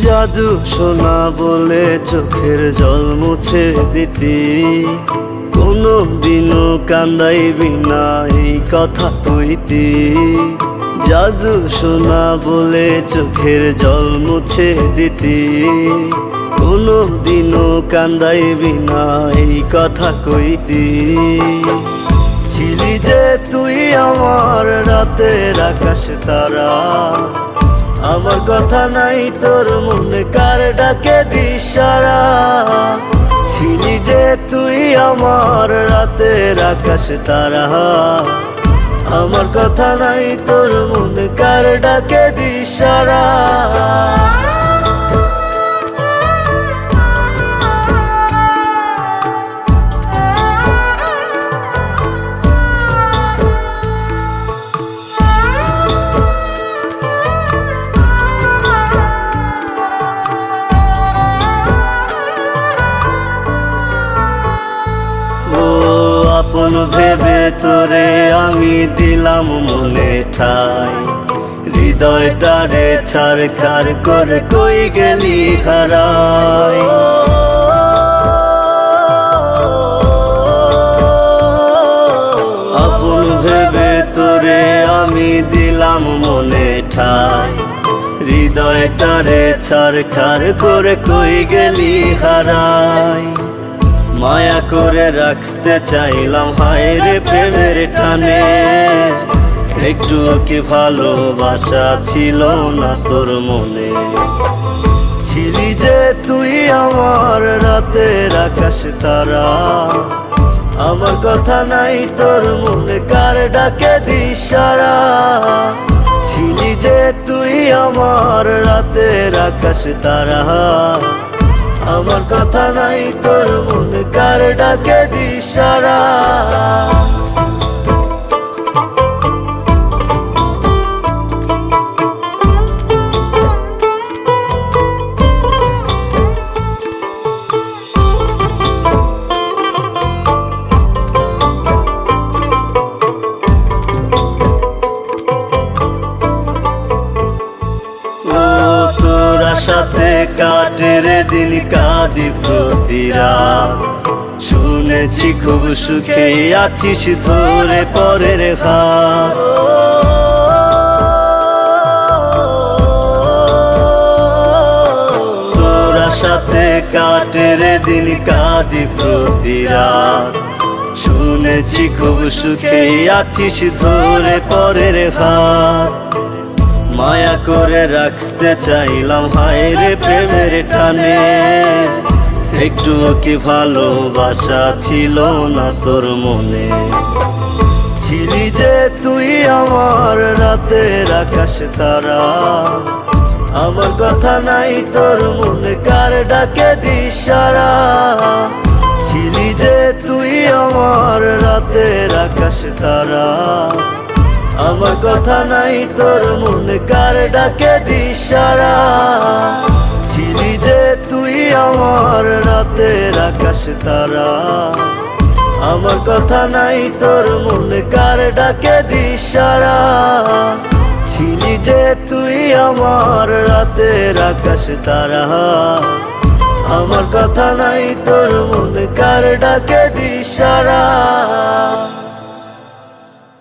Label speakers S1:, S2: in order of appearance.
S1: জাদু সোনা বলে চোখের জল মুছে দিতি, কোনো দিনও কান্দাইবি না এই কথা কইতি। জাদু সোনা বলে চোখের জল মুছে দিতি, কোনো দিনও কান্দাইবি না এই কথা কইতি। ছিলি যে তুই আমার রাতের আকাশ তারা, আমার কথা নাই তোর মনে কার ডাকে দিশারা। ছিলি যে তুই আমার রাতের আকাশ তারা, আমার কথা নাই তোর মনে কার ডাকে দিশারা। আপন ভেবে তোরে আমি দিলাম মনে ঠাই, হৃদয়টারে ছারখার করে কই গেলি হারাই। আপন ভেবে তোরে আমি দিলাম মনে ঠাই, হৃদয়টারে ছারখার করে কই গেলি হারাই। মায়া করে রাখতে চাইলাম হায় রে প্রেমের টানে, একটু কি ভালোবাসা ছিল না তোর মনে। ছিলি যে তুই আমার রাতের আকাশ তারা, আমার কথা নাই তোর মনে কার ডাকে দিশারা। ছিলি যে তুই আমার রাতের আকাশ তারা, আমার কথা নাই তোর মনে কার ডাকে দিশারা। সাথে কাটের দিন কাঁদি প্রতি রাত, শুনেছি খুব সুখে আছিস ধরে পরের হাত। তোরা সাথে কাটের দিন কাঁদি প্রতি রাত, শুনেছি খুব সুখে আছিস ধরে পরের হাত। মায়া করে রাখতে চাইলাম হায় রে প্রেমের টানে, একটু কি ভালোবাসা ছিল না তোর মনে। ছিলি যে তুই আমার রাতের আকাশ তারা, আমার কথা নাই তোর মনে কার ডাকে দিশারা। ছিলি যে তুই আমার রাতের আকাশ তারা, আমার কথা নাই তোর মনে কার ডাকে দিশারা। ছিলি যে তুই আমার রাতের আকাশ তারা, আমার কথা নাই তোর মনে কার ডাকে দিশারা। ছিলি যে তুই আমার রাতের আকাশ তারা, আমার কথা নাই তোর মনে কার ডাকে দিশারা।